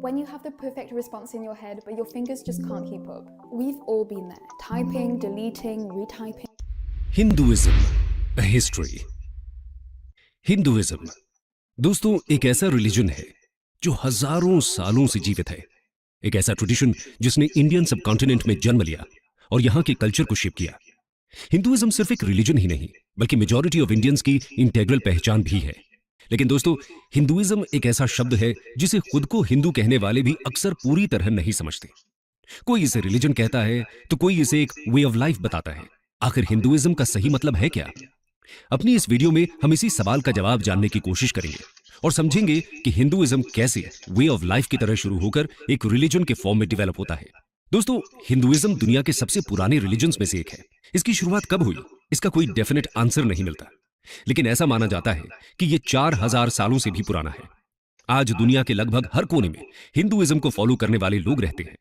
When you have the perfect response in your head, but your fingers just can't keep up. We've all been there. Typing, deleting, retyping. Hinduism, a history. Hinduism दोस्तों एक ऐसा religion है जो हजारों सालों से जीवित है। एक ऐसा ट्रेडिशन जिसने इंडियन सबकॉन्टिनेंट में जन्म लिया और यहां के कल्चर को शेप किया। हिंदुइज्म सिर्फ एक रिलीजन ही नहीं बल्कि मेजॉरिटी ऑफ इंडियंस की इंटेग्रल पहचान भी है। लेकिन दोस्तों हिंदुइज्म एक ऐसा शब्द है जिसे खुद को हिंदू कहने वाले भी अक्सर पूरी तरह नहीं समझते। कोई इसे रिलीजन कहता है तो कोई इसे एक वे ऑफ लाइफ बताता है। आखिर हिंदुइज्म का सही मतलब है क्या? अपनी इस वीडियो में हम इसी सवाल का जवाब जानने की कोशिश करेंगे और समझेंगे कि हिंदुइज्म कैसे वे ऑफ लाइफ की तरह शुरू होकर एक रिलीजन के फॉर्म में डेवलप होता है। दोस्तों हिंदुइज्म दुनिया के सबसे पुराने रिलीजन्स में से एक है। इसकी शुरुआत कब हुई इसका कोई डेफिनेट आंसर नहीं मिलता, लेकिन ऐसा माना जाता है कि यह 4000 सालों से भी पुराना है। आज दुनिया के लगभग हर कोने में हिंदुइज्म को फॉलो करने वाले लोग रहते हैं,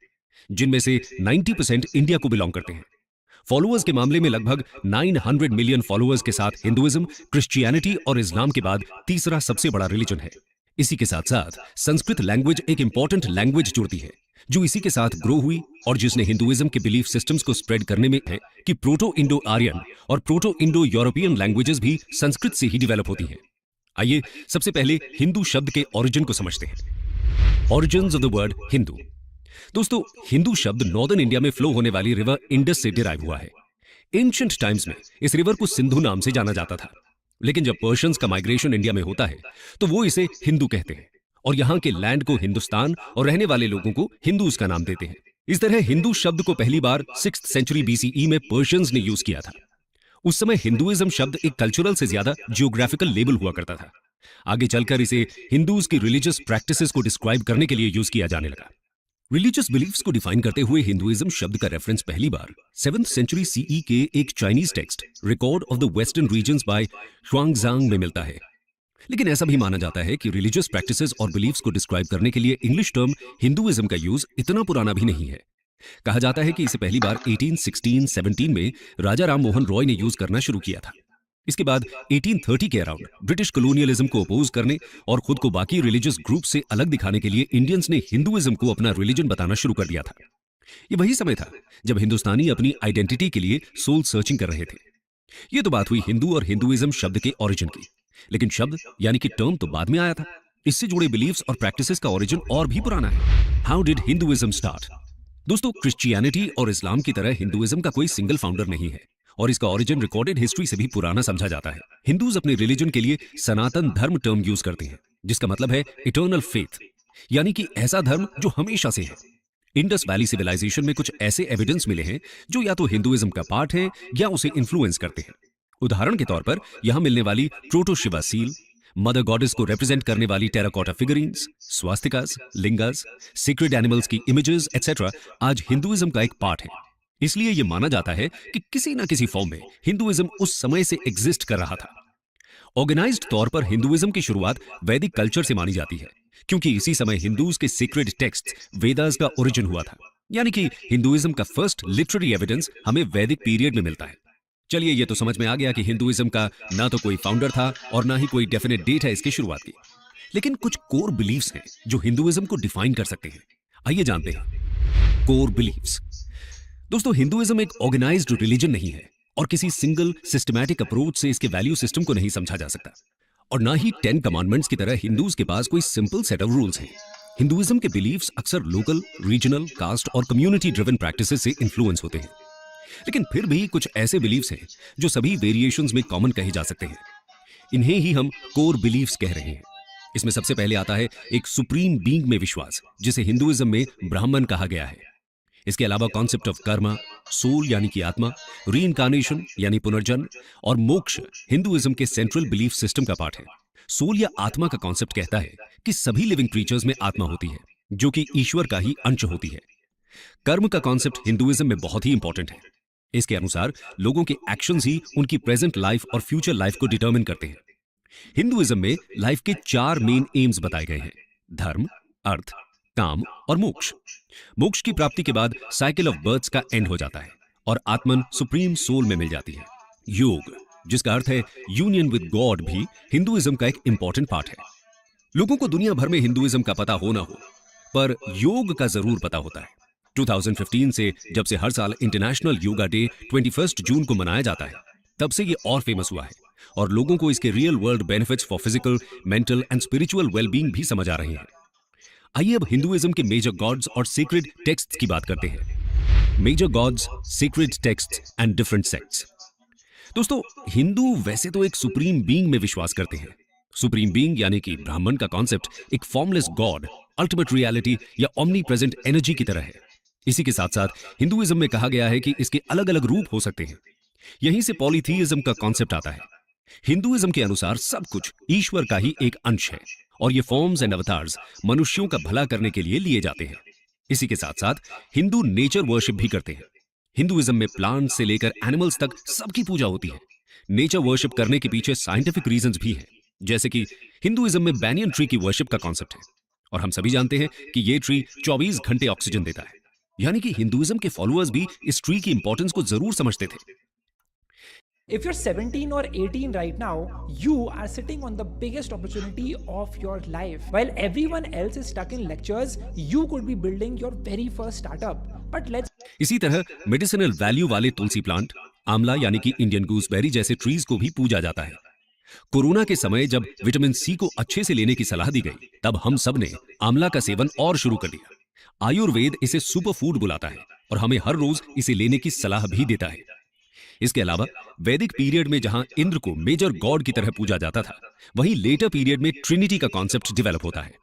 जिनमें से 90% इंडिया को बिलोंग करते हैं। फॉलोअर्स के मामले में लगभग 900 मिलियन फॉलोअर्स के साथ हिंदुइज्म क्रिश्चियनिटी और इस्लाम के बाद तीसरा सबसे बड़ा रिलीजन है। इसी के साथ साथ संस्कृत लैंग्वेज एक इंपॉर्टेंट लैंग्वेज जुड़ती है जो इसी के साथ ग्रो हुई और जिसने हिंदुइज्म के बिलीफ सिस्टम्स को स्प्रेड करने में है कि प्रोटो इंडो आर्यन और प्रोटो इंडो यूरोपियन लैंग्वेजेस भी संस्कृत से ही डेवलप होती हैं। आइए सबसे पहले हिंदू शब्द के ओरिजिन को समझते हैं। Origins of the word Hindu. दोस्तों हिंदू शब्द नॉर्दर्न इंडिया में फ्लो होने वाली रिवर इंडस से डिराइव हुआ है। एंशिएंट टाइम्स में इस रिवर को सिंधु नाम से जाना जाता था, लेकिन जब पर्शियंस का माइग्रेशन इंडिया में होता है तो वो इसे हिंदू कहते हैं और यहाँ के लैंड को हिंदुस्तान और रहने वाले लोगों को हिंदूज का नाम देते हैं। इस तरह हिंदू शब्द को पहली बार 6th सेंचुरी BCE में पर्शियंस ने यूज किया था। उस समय हिंदुइज्म शब्द एक कल्चरल से ज्यादा जियोग्राफिकल लेबल हुआ करता था। आगे चलकर इसे हिंदूज की रिलीजियस प्रैक्टिसेस को डिस्क्राइब करने के लिए यूज किया जाने लगा। रिलीजियस बिलीफ्स को डिफाइन करते हुए हिंदुइज्म शब्द का रेफरेंस पहली बार 7th सेंचुरी CE के एक Chinese text record of the western regions by Xuanzang में मिलता है। लेकिन ऐसा भी माना जाता है कि रिलीजियस प्रैक्टिसेस और बिलीफ्स को डिस्क्राइब करने के लिए इंग्लिश टर्म हिंदुइज्म का यूज इतना पुराना भी नहीं है। कहा जाता है कि इसे पहली बार 1816-17 में राजा राम मोहन रॉय ने यूज करना शुरू किया था। इसके बाद 1830 के अराउंड ब्रिटिश कॉलोनियलिज्म को अपोज करने और खुद को बाकी रिलीजियस ग्रुप से अलग दिखाने के लिए इंडियंस ने हिंदुइज्म को अपना रिलीजन बताना शुरू कर दिया था। यह वही समय था जब हिंदुस्तानी अपनी आइडेंटिटी के लिए सोल सर्चिंग कर रहे थे। यह तो बात हुई हिंदू और हिंदुइज्म शब्द के ओरिजिन की, लेकिन शब्द यानी कि टर्म तो बाद में आया था। इससे जुड़े बिलीफ्स और प्रैक्टिसेस का ओरिजिन और भी पुराना है। How did Hinduism start? दोस्तों क्रिश्चियनिटी और इस्लाम की तरह हिंदुइज्म का कोई सिंगल फाउंडर नहीं है और इसका ओरिजिन रिकॉर्डेड हिस्ट्री से भी पुराना समझा जाता है। हिंदूज अपने रिलीजन के लिए सनातन धर्म टर्म यूज करते हैं, जिसका मतलब है इटर्नल फेथ, यानी कि ऐसा धर्म जो हमेशा से है। इंडस वैली सिविलाइजेशन में कुछ ऐसे एविडेंस मिले हैं जो या तो हिंदुइज्म का पार्ट है या उसे इन्फ्लुएंस करते हैं। उदाहरण के तौर पर यहां मिलने वाली proto Shiva seal, mother goddess को रिप्रेजेंट करने वाली टेराकोटा फिगरिन्स, स्वास्तिकास, लिंगास, सीक्रेट एनिमल्स की इमेजेस एटसेट्रा आज हिंदुइज्म का एक पार्ट है। इसलिए यह माना जाता है कि किसी न किसी फॉर्म में हिंदुइज्म उस समय से एग्जिस्ट कर रहा था। ऑर्गेनाइज्ड तौर पर हिंदुइज्म की शुरुआत वैदिक कल्चर से मानी जाती है, क्योंकि इसी समय हिंदूज के सीक्रेट टेक्स्ट वेदास का ओरिजिन हुआ था। यानी कि हिंदुइज्म का फर्स्ट लिटरेरी एविडेंस हमें वैदिक पीरियड में मिलता है। चलिए ये तो समझ में आ गया कि हिंदुइज्म का ना तो कोई फाउंडर था और ना ही कोई डेफिनेट डेट है इसकी शुरुआत की। लेकिन कुछ कोर बिलीफ्स हैं जो हिंदुइज्म को डिफाइन कर सकते हैं। आइए जानते हैं कोर बिलीफ्स। दोस्तों हिंदुइज्म एक ऑर्गेनाइज्ड रिलीजन नहीं है और किसी सिंगल सिस्टमैटिक अप्रोच से इसके वैल्यू सिस्टम को नहीं समझा जा सकता, और ना ही 10 कमांडमेंट्स की तरह हिंदूज के पास कोई सिंपल सेट ऑफ रूल्स हैं। हिंदुइज्म के बिलीफ्स अक्सर लोकल, रीजनल, कास्ट और कम्युनिटी ड्रिवन प्रैक्टिसेस से इन्फ्लुएंस होते हैं। लेकिन फिर भी कुछ ऐसे बिलीफ्स हैं जो सभी वेरिएशंस में कॉमन कहे जा सकते हैं। इन्हें ही हम कोर बिलीफ्स कह रहे हैं। इसमें सबसे पहले आता है एक सुप्रीम बीइंग में विश्वास, जिसे हिंदुइज्म में ब्राह्मण कहा गया है। इसके अलावा कॉन्सेप्ट ऑफ कर्मा, सोल यानी कि आत्मा, रीइंकार्नेशन यानी पुनर्जन्म और मोक्ष हिंदुइज्म के सेंट्रल बिलीफ सिस्टम का पार्ट है। सोल या आत्मा का कॉन्सेप्ट कहता है कि सभी लिविंग क्रीचर्स में आत्मा होती है जो कि ईश्वर का ही अंश होती है। कर्म का कॉन्सेप्ट हिंदुइज्म में बहुत ही इंपॉर्टेंट है। इसके अनुसार लोगों के एक्शंस ही उनकी प्रेजेंट लाइफ और फ्यूचर लाइफ को डिटरमिन करते हैं। हिंदुइज्म में लाइफ के 4 मेन एम्स बताए गए हैं: धर्म, अर्थ, काम और मोक्ष। मोक्ष की प्राप्ति के बाद साइकिल ऑफ बर्थ्स का एंड हो जाता है और आत्मन सुप्रीम सोल में मिल जाती है। योग जिसका अर्थ है यूनियन विद गॉड भी हिंदुइज्म का एक इंपॉर्टेंट पार्ट है। लोगों को दुनिया भर में हिंदुइज्म का पता हो ना हो, पर योग का जरूर पता होता है। 2015 से जब से हर साल इंटरनेशनल योगा डे 21 जून को मनाया जाता है, तब से ये और फेमस हुआ है और लोगों को इसके real world benefits for physical, mental and spiritual wellbeing भी समझ आ रही है। आइए अब हिंदुइज्म के मेजर गॉड्स और सीक्रेट टेक्स्ट्स की बात करते हैं। Major gods, secret texts and different sects. दोस्तों, हिंदू वैसे तो एक सुप्रीम बीइंग में विश्वास करते हैं। सुप्रीम बीइंग यानी कि ब्राह्मण का कॉन्सेप्ट एक फॉर्मलेस गॉड, अल्टीमेट रियलिटी या ओमनी प्रेजेंट एनर्जी की तरह है। इसी के साथ साथ हिंदुइज्म में कहा गया है कि इसके अलग अलग रूप हो सकते हैं। यहीं से पॉलीथीइज्म का कॉन्सेप्ट आता है। हिंदुइज्म के अनुसार सब कुछ ईश्वर का ही एक अंश है और ये फॉर्म्स एंड अवतार्स मनुष्यों का भला करने के लिए लिए जाते हैं। इसी के साथ साथ हिंदू नेचर वर्शिप भी करते हैं। हिंदुइज्म में प्लांट से लेकर एनिमल्स तक सबकी पूजा होती है। नेचर वर्शिप करने के पीछे साइंटिफिक रीजंस भी हैं, जैसे कि हिंदुइज्म में बैनियन ट्री की वर्शिप का कॉन्सेप्ट है और हम सभी जानते हैं कि ये ट्री 24 घंटे ऑक्सीजन देता है। यानी कि हिंदुइज्म के फॉलोअर्स भी इस ट्री की इंपॉर्टेंस को जरूर समझते थे। If you're 17 or 18 right now, you are sitting on the biggest opportunity of your life. While everyone else is stuck in lectures, you could be building your very first startup. But let's इसी तरह medicinal value वाले तुलसी plant, आंवला यानी कि Indian gooseberry जैसे trees को भी पूजा जाता है। कोरोना के समय जब विटामिन सी को अच्छे से लेने की सलाह दी गई, तब हम सब ने आंवला का सेवन और शुरू कर दिया। आयुर्वेद इसे सुपर फूड बुलाता है और हमें हर रोज इसे लेने की सलाह भी देता है। इसके अलावा वैदिक पीरियड में जहां इंद्र को मेजर गॉड की तरह पूजा जाता था, वहीं लेटर पीरियड में ट्रिनिटी का कॉन्सेप्ट डेवलप होता है।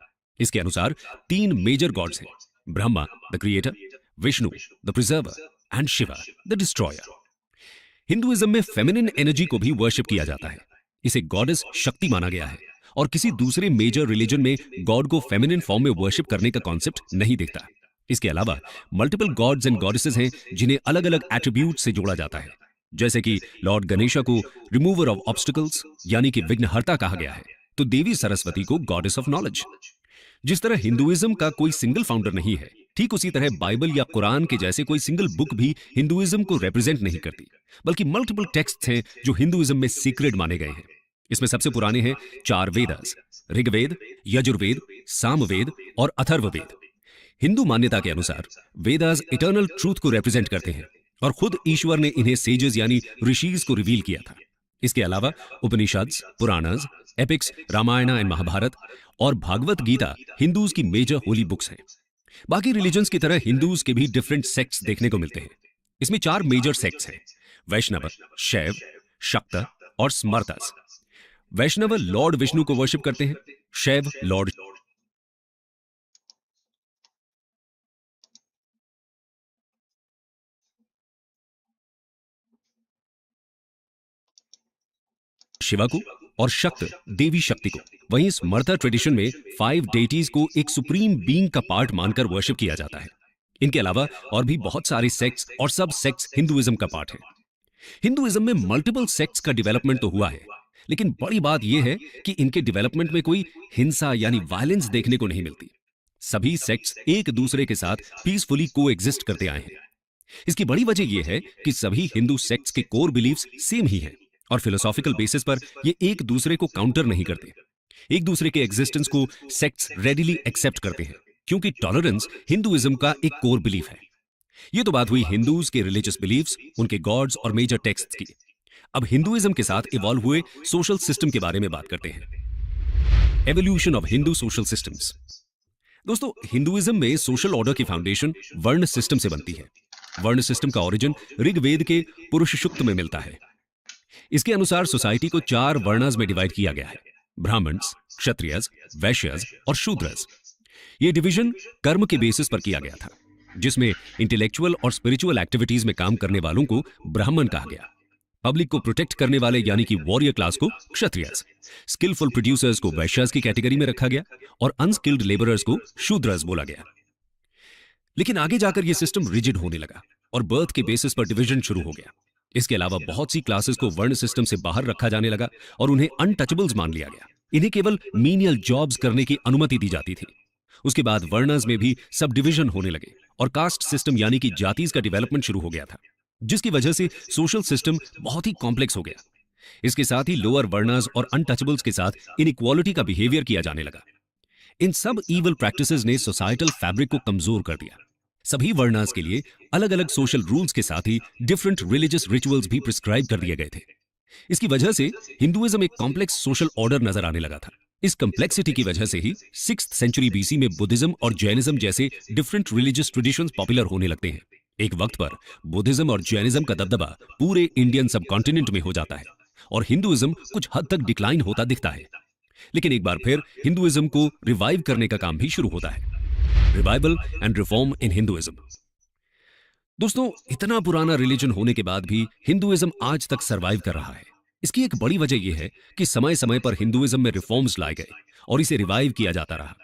इसके अनुसार 3 मेजर गॉड्स हैं: Brahma the creator, Vishnu the preserver and Shiva the destroyer. Hinduism में फेमिनिन एनर्जी को भी वर्शिप किया जाता है। इसे गॉडेस शक्ति माना गया है और किसी दूसरे मेजर रिलीजन में गॉड को फेमिनिन फॉर्म में वर्शिप करने का कॉन्सेप्ट नहीं दिखता। इसके अलावा मल्टीपल गॉड्स एंड गॉडेसेस हैं जिन्हें अलग अलग एट्रीब्यूट से जोड़ा जाता है, जैसे कि लॉर्ड गणेशा को रिमूवर ऑफ ऑब्स्टिकल्स यानी कि विघ्नहर्ता कहा गया है, तो देवी सरस्वती को गॉडेस ऑफ नॉलेज। जिस तरह हिंदुइज्म का कोई सिंगल फाउंडर नहीं है, ठीक उसी तरह बाइबल या कुरान के जैसे कोई सिंगल बुक भी हिंदुइज्म को रिप्रेजेंट नहीं करती, बल्कि मल्टीपल टेक्स्ट्स हैं जो हिंदुइज्म में सीक्रेट माने गए हैं। इसमें सबसे पुराने हैं 4 वेदास: ऋग्वेद, यजुर्वेद, सामवेद और अथर्ववेद। हिंदू मान्यता के अनुसार वेदास इटर्नल ट्रूथ को रिप्रेजेंट करते हैं और खुद ईश्वर ने इन्हें सेजेस यानी ऋषिज को रिवील किया था। इसके अलावा उपनिषद्स, पुराणस, एपिक्स, रामायण एंड महाभारत और भागवत गीता हिंदूज की मेजर होली बुक्स हैं। बाकी रिलीजन्स की तरह हिंदूज के भी डिफरेंट सेक्ट्स देखने को मिलते हैं। इसमें 4 मेजर सेक्ट्स हैं: वैष्णव, शैव, शक्त और स्मर्तस। वैष्णव लॉर्ड विष्णु को वर्शिप करते हैं, शैव लॉर्ड शिवा को और शक्त देवी शक्ति को। वहीं स्मर्ता ट्रेडिशन में 5 डेटीज को एक सुप्रीम बीइंग का पार्ट मानकर वर्शिप किया जाता है। इनके अलावा और भी बहुत सारे सेक्ट्स और सब सेक्ट्स हिंदुइज्म का पार्ट है। हिंदुइज्म में मल्टीपल सेक्ट्स का डेवलपमेंट तो हुआ है, लेकिन बड़ी बात यह है कि इनके डेवलपमेंट में कोई हिंसा यानी वायलेंस देखने को नहीं मिलती। सभी सेक्ट्स एक दूसरे के साथ पीसफुली कोएग्जिस्ट करते आए हैं। इसकी बड़ी वजह यह है कि सभी हिंदू सेक्ट्स के कोर बिलीफ्स सेम ही हैं और फिलोसॉफिकल बेसिस पर ये एक दूसरे को काउंटर नहीं करते। एक दूसरे के एग्जिस्टेंस को सेक्ट्स रेडिली एक्सेप्ट करते हैं, क्योंकि टॉलरेंस हिंदुइज्म का एक कोर बिलीफ है। ये तो बात हुई हिंदूज के रिलीजियस बिलीफ्स, उनके गॉड्स और मेजर टेक्स्ट्स की। अब हिंदुइज्म के साथ इवॉल्व हुए सोशल सिस्टम के बारे में बात करते हैं। Evolution of Hindu social systems. दोस्तों, हिंदुइज्म में सोशल ऑर्डर की फाउंडेशन वर्ण सिस्टम से बनती है। वर्ण सिस्टम का ओरिजिन ऋग्वेद के पुरुष सूक्त में मिलता है। इसके अनुसार सोसाइटी को 4 वर्णास में डिवाइड किया गया है: ब्राह्मण्स, क्षत्रियस, वैश्यस और शूद्रस। यह डिवीजन कर्म के बेसिस पर किया गया था, जिसमें इंटेलेक्चुअल और स्पिरिचुअल एक्टिविटीज में काम करने वालों को ब्राह्मण कहा गया, पब्लिक को प्रोटेक्ट करने वाले यानी कि वॉरियर क्लास को क्षत्रियस, स्किलफुल प्रोड्यूसर्स को वैश्यस की कैटेगरी में रखा गया और अनस्किल्ड लेबरर्स को शूद्रस बोला गया। लेकिन आगे जाकर यह सिस्टम रिजिड होने लगा और बर्थ के बेसिस पर डिवीजन शुरू हो गया। इसके अलावा बहुत सी क्लासेस को वर्ण सिस्टम से बाहर रखा जाने लगा और उन्हें अनटचेबल्स मान लिया गया। इन्हें केवल मीनियल जॉब्स करने की अनुमति दी जाती थी। उसके बाद वर्णस में भी सब डिवीजन होने लगे और कास्ट सिस्टम यानी कि जातीज का डेवलपमेंट शुरू हो गया था, जिसकी वजह से सोशल सिस्टम बहुत ही कॉम्प्लेक्स हो गया। इसके साथ ही लोअर वर्णास और अनटचेबल्स के साथ इनइक्वालिटी का बिहेवियर किया जाने लगा। इन सब ईवल प्रैक्टिसेस ने सोसाइटल फैब्रिक को कमजोर कर दिया। सभी वर्णास के लिए अलग अलग सोशल रूल्स के साथ ही डिफरेंट रिलीजियस रिचुअल्स भी प्रिस्क्राइब कर दिए गए थे। इसकी वजह से हिंदुइज्म एक कॉम्प्लेक्स सोशल ऑर्डर नजर आने लगा था। इस कॉम्प्लेक्सिटी की वजह से ही 6th सेंचुरी बीसी में बुद्धिज्म और जैनिज्म जैसे डिफरेंट रिलीजियस ट्रेडिशंस पॉपुलर होने लगते हैं। एक वक्त पर बुद्धिज्म और जैनिज्म का दबदबा पूरे इंडियन सबकॉन्टिनेंट में हो जाता है और हिंदुइज्म कुछ हद तक डिक्लाइन होता दिखता है। लेकिन एक बार फिर हिंदुइज्म को रिवाइव करने का काम भी शुरू होता है। Revival and reform in Hinduism. दोस्तों, इतना पुराना रिलीजन होने के बाद भी हिंदुइज्म आज तक सरवाइव कर रहा है। इसकी एक बड़ी वजह यह है कि समय समय पर हिंदुइज्म में रिफॉर्म्स लाए गए और इसे रिवाइव किया जाता रहा।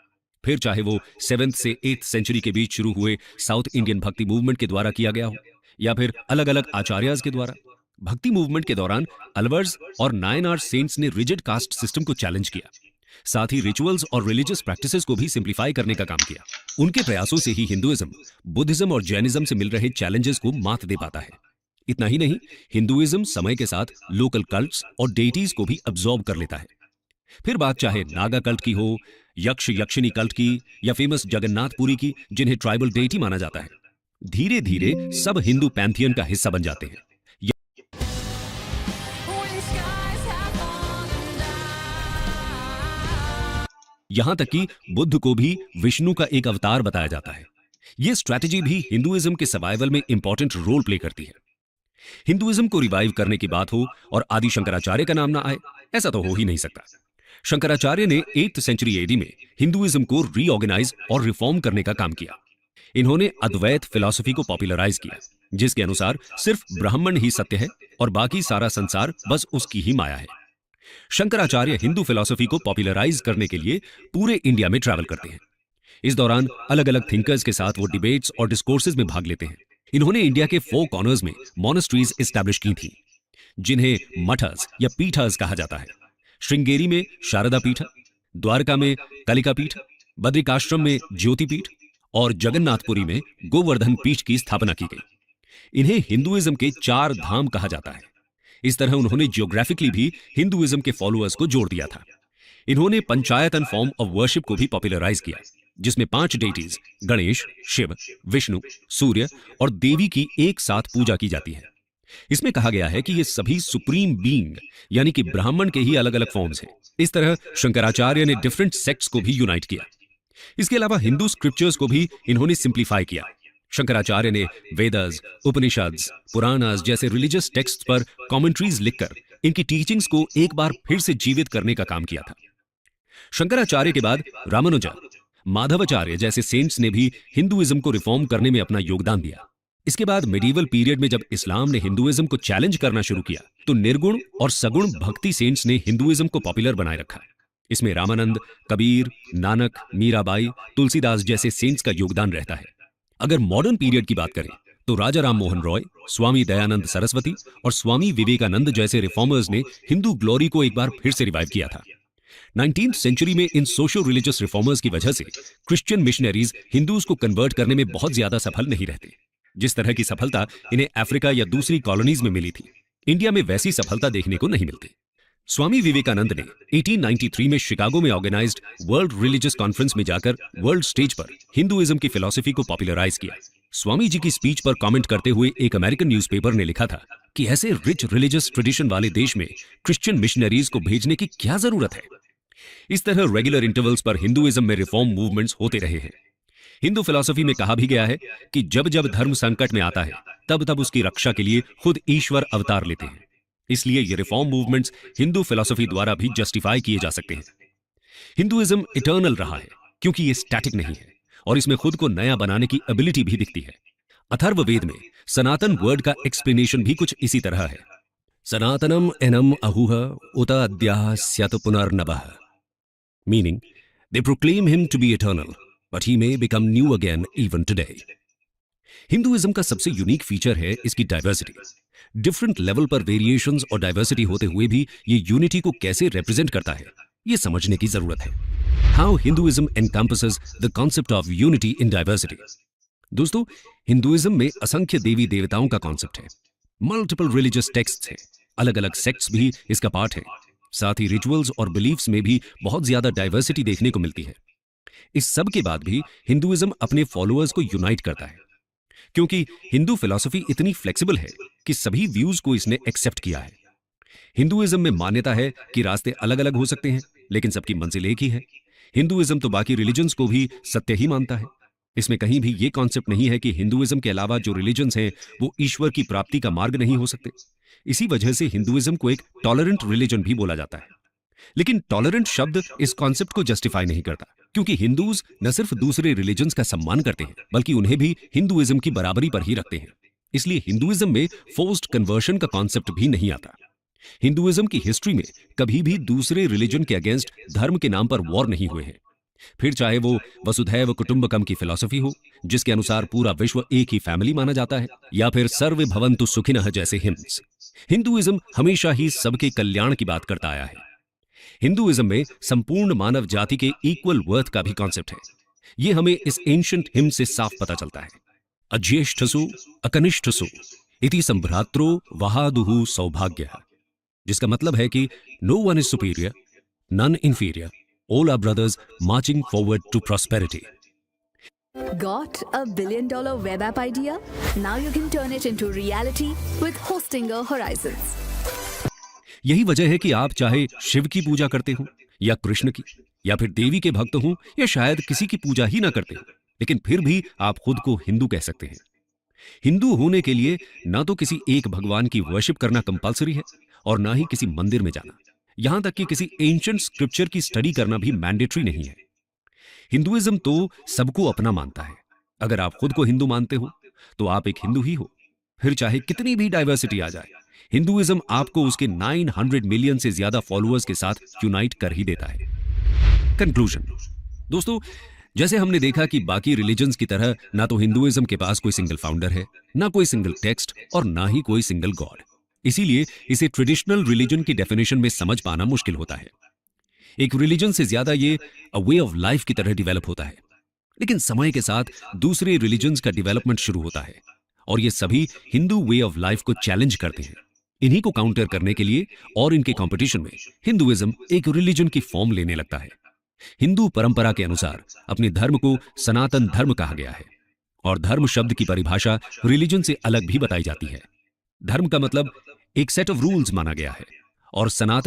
फिर चाहे वो 7th से 8th सेंचुरी के बीच शुरू हुए साउथ इंडियन भक्ति मूवमेंट के द्वारा किया गया हो या फिर अलग अलग आचार्याज के द्वारा। भक्ति मूवमेंट के दौरान अलवर्स और नायनार सेंट्स ने रिजिड कास्ट सिस्टम को चैलेंज किया, साथ ही रिचुअल्स और रिलीजियस प्रैक्टिसेस को भी सिंप्लीफाई करने का काम किया। उनके प्रयासों से ही हिंदुइज्म बुद्धिज्म और जैनिज्म से मिल रहे चैलेंजेस को मात दे पाता है। इतना ही नहीं, हिंदुइज्म समय के साथ लोकल कल्ट्स और डेटीज को भी अब्सॉर्ब कर लेता है। फिर बात चाहे नागा कल्ट की हो, यक्ष यक्षिणी कल्ट की या फेमस जगन्नाथपुरी की, जिन्हें ट्राइबल डेटी माना जाता है, धीरे धीरे सब हिंदू पैंथियन का हिस्सा बन जाते हैं। यहां तक कि बुद्ध को भी विष्णु का एक अवतार बताया जाता है। यह स्ट्रैटेजी भी हिंदुइज्म के सर्वाइवल में इंपॉर्टेंट रोल प्ले करती है। हिंदुइज्म को रिवाइव करने की बात हो और आदि शंकराचार्य का नाम ना आए, ऐसा तो हो ही नहीं सकता। शंकराचार्य ने 8th सेंचुरी एडी में हिंदुइज्म को रीऑर्गेनाइज और रिफॉर्म करने का काम किया। इन्होंने अद्वैत फिलॉसफी को पॉपुलराइज किया, जिसके अनुसार सिर्फ ब्राह्मण ही सत्य है और बाकी सारा संसार बस उसकी ही माया है। शंकराचार्य हिंदू फिलॉसफी को पॉपुलराइज करने के लिए पूरे इंडिया में ट्रैवल करते हैं। इस दौरान अलग अलग थिंकर्स के साथ वो डिबेट्स और डिस्कोर्सेज में भाग लेते हैं। इन्होंने इंडिया के 4 कॉर्नर्स में मॉनेस्ट्रीज एस्टैब्लिश की थी, जिन्हें मठस या पीठस कहा जाता है। श्रृंगेरी में शारदा पीठ, द्वारका में कलिका पीठ, बद्रिकाश्रम में ज्योति पीठ और जगन्नाथपुरी में गोवर्धन पीठ की स्थापना की गई। इन्हें हिंदुइज्म के 4 धाम कहा जाता है। इस तरह उन्होंने जियोग्राफिकली भी हिंदुइज्म के फॉलोअर्स को जोड़ दिया था। इन्होंने पंचायतन फॉर्म ऑफ वर्शिप को भी पॉपुलराइज किया, जिसमें 5 डेटीज गणेश, शिव, विष्णु, सूर्य और देवी की एक साथ पूजा की जाती है। इसमें कहा गया है कि ये सभी सुप्रीम बीइंग यानी कि ब्राह्मण के ही अलग अलग फॉर्म्स हैं। इस तरह शंकराचार्य ने डिफरेंट सेक्ट्स को भी यूनाइट किया। इसके अलावा हिंदू स्क्रिप्चर्स को भी इन्होंने सिंप्लीफाई किया। शंकराचार्य ने वेदास, उपनिषद्स, पुराणास जैसे रिलीजियस टेक्स्ट पर कमेंट्रीज लिखकर इनकी टीचिंग्स को एक बार फिर से जीवित करने का काम किया था। शंकराचार्य के बाद रामानुजा, माधवाचार्य जैसे सेंट्स ने भी हिंदुइज्म को रिफॉर्म करने में अपना योगदान दिया। इसके बाद मिडीवल पीरियड में जब इस्लाम ने हिंदुइज्म को चैलेंज करना शुरू किया, तो निर्गुण और सगुण भक्ति सेंट्स ने हिंदुइज्म को पॉपुलर बनाए रखा। इसमें रामानंद, कबीर, नानक, मीराबाई, तुलसीदास जैसे सेंट्स का योगदान रहता है। अगर मॉडर्न पीरियड की बात करें तो राजा राम मोहन रॉय, स्वामी दयानंद सरस्वती और स्वामी विवेकानंद जैसे रिफॉर्मर्स ने हिंदू ग्लोरी को एक बार फिर से रिवाइव किया था। 19th सेंचुरी में इन सोशो रिलीजियस रिफॉर्मर्स की वजह से क्रिश्चियन मिशनरीज हिंदूज को कन्वर्ट करने में बहुत ज्यादा सफल नहीं रहते। जिस तरह की सफलता इन्हें अफ्रीका या दूसरी कॉलोनीज में मिली थी, इंडिया में वैसी सफलता देखने को नहीं मिलती। स्वामी विवेकानंद ने 1893 में शिकागो में ऑर्गेनाइज्ड वर्ल्ड रिलीजियस कॉन्फ्रेंस में जाकर वर्ल्ड स्टेज पर हिंदुइज्म की फिलॉसफी को पॉपुलराइज किया। स्वामी जी की स्पीच पर कमेंट करते हुए एक अमेरिकन न्यूज़पेपर ने लिखा था कि ऐसे रिच रिलीजियस ट्रेडिशन वाले देश में क्रिश्चियन मिशनरीज को भेजने की क्या जरूरत है। इस तरह रेगुलर इंटरवल्स पर हिंदुइज्म में रिफॉर्म मूवमेंट्स होते रहे हैं। हिंदू फिलॉसफी में कहा भी गया है कि जब जब धर्म संकट में आता है, तब तब उसकी रक्षा के लिए खुद ईश्वर अवतार लेते हैं। इसलिए ये रिफॉर्म मूवमेंट्स हिंदू फिलॉसफी द्वारा भी जस्टिफाई किए जा सकते हैं। हिंदुइज्म इटर्नल रहा है क्योंकि ये स्टैटिक नहीं है और इसमें खुद को नया बनाने की एबिलिटी भी दिखती है। अथर्ववेद में सनातन वर्ड का एक्सप्लेनेशन भी कुछ इसी तरह है। सनातनम एनम अहुह उत अद्याः स्यात् पुनर्नवः, meaning they proclaim him to be eternal but he may become new again even today. Hinduism का सबसे यूनिक फीचर है इसकी डाइवर्सिटी। डिफरेंट लेवल पर वेरिएशंस और डाइवर्सिटी होते हुए भी ये यूनिटी को कैसे रिप्रेजेंट करता है, ये समझने की जरूरत है। How Hinduism encompasses the concept of unity in diversity. दोस्तों, हिंदुइज्म में असंख्य देवी देवताओं का कॉन्सेप्ट है, मल्टीपल रिलीजियस टेक्स्ट्स हैं, अलग अलग सेक्ट्स भी इसका पार्ट हैं। साथ ही रिचुअल्स और बिलीफ्स में भी बहुत ज्यादा डाइवर्सिटी देखने को मिलती है। इस सब के बाद भी हिंदुइज्म अपने फॉलोअर्स को यूनाइट करता है, क्योंकि हिंदू फिलॉसफी इतनी फ्लेक्सिबल है कि सभी व्यूज को इसने एक्सेप्ट किया है। हिंदुइज्म में मान्यता है कि रास्ते अलग अलग हो सकते हैं, लेकिन सबकी मंजिल एक ही है। हिंदुइज्म तो बाकी रिलीजन्स को भी सत्य ही मानता है। इसमें कहीं भी ये कॉन्सेप्ट नहीं है कि हिंदुइज्म के अलावा जो रिलीजन्स हैं वो ईश्वर की प्राप्ति का मार्ग नहीं हो सकते। इसी वजह से हिंदुइज्म को एक टॉलरेंट रिलीजन भी बोला जाता है। लेकिन टॉलरेंट शब्द इस कॉन्सेप्ट को जस्टिफाई नहीं करता, क्योंकि हिंदूज न सिर्फ दूसरे रिलीजन्स का सम्मान करते हैं, बल्कि उन्हें भी हिंदुइज्म की बराबरी पर ही रखते हैं। इसलिए हिंदुइज्म में फोर्स्ड कन्वर्शन का कॉन्सेप्ट भी नहीं आता। हिंदुइज्म की हिस्ट्री में कभी भी दूसरे रिलीजन के अगेंस्ट धर्म के नाम पर वॉर नहीं हुए हैं। फिर चाहे वो वसुधैव कुटुंबकम की फिलॉसफी हो, जिसके अनुसार पूरा विश्व एक ही फैमिली माना जाता है, या फिर सर्वे भवन्तु सुखिनः जैसे हिम्स, हिंदुइज्म हमेशा ही सबके कल्याण की बात करता आया है। हिंदुइज्म में संपूर्ण मानव जाति के इक्वल वर्थ का भी कॉन्सेप्ट है। यह हमें इस एंशिएंट हिम से साफ पता चलता है। अज्येष्ठसु अकनिष्ठसु इति संभ्रात्रो वहादुहु सौभाग्यः, जिसका मतलब है कि no one is superior, none inferior, all are brothers marching forward to prosperity. Got a $1 billion web app idea? Now you can turn it into reality with Hostinger Horizons. यही वजह है कि आप चाहे शिव की पूजा करते हो, या कृष्ण की, या फिर देवी के भक्त हो, या शायद किसी की पूजा ही ना करते हो, लेकिन फिर भी आप खुद को हिंदू कह सकते हैं। हिंदू होने के लिए ना तो किसी एक भगवान की वर्शिप करना कंपलसरी है, और ना ही किसी मंदिर में जाना, यहां तक कि किसी एंशिएंट स्क्रिप्चर की स्टडी करना भी मैंडेटरी नहीं है। हिंदुइज्म तो सबको अपना मानता है। अगर आप खुद को हिंदू मानते हो तो आप एक हिंदू ही हो, फिर चाहे कितनी भी डाइवर्सिटी आ जाए, हिंदुइज्म आपको उसके 900 मिलियन से ज्यादा फॉलोअर्स के साथ यूनाइट कर ही देता है। कंक्लूजन दोस्तों, जैसे हमने देखा कि बाकी रिलीजन्स की तरह ना तो हिंदुइज्म के पास कोई सिंगल फाउंडर है, ना कोई सिंगल टेक्स्ट, और ना ही कोई सिंगल गॉड। इसीलिए इसे ट्रेडिशनल रिलीजन की डेफिनेशन में समझ पाना मुश्किल होता है। एक रिलीजन से ज्यादा ये अ वे ऑफ लाइफ की तरह डेवलप होता है। लेकिन समय के साथ दूसरे रिलीजन्स का डेवलपमेंट शुरू होता है, और ये सभी हिंदू वे ऑफ लाइफ को चैलेंज करते हैं। इन्हीं को काउंटर करने के लिए और इनके कंपटीशन में हिंदुइज्म एक रिलीजन की फॉर्म लेने लगता है। हिंदू परंपरा के अनुसार अपने धर्म को सनातन धर्म कहा गया है, और धर्म शब्द की परिभाषा रिलीजन से अलग भी बताई जाती है। धर्म का मतलब एक सेट ऑफ रूल्स माना गया है, और सनातन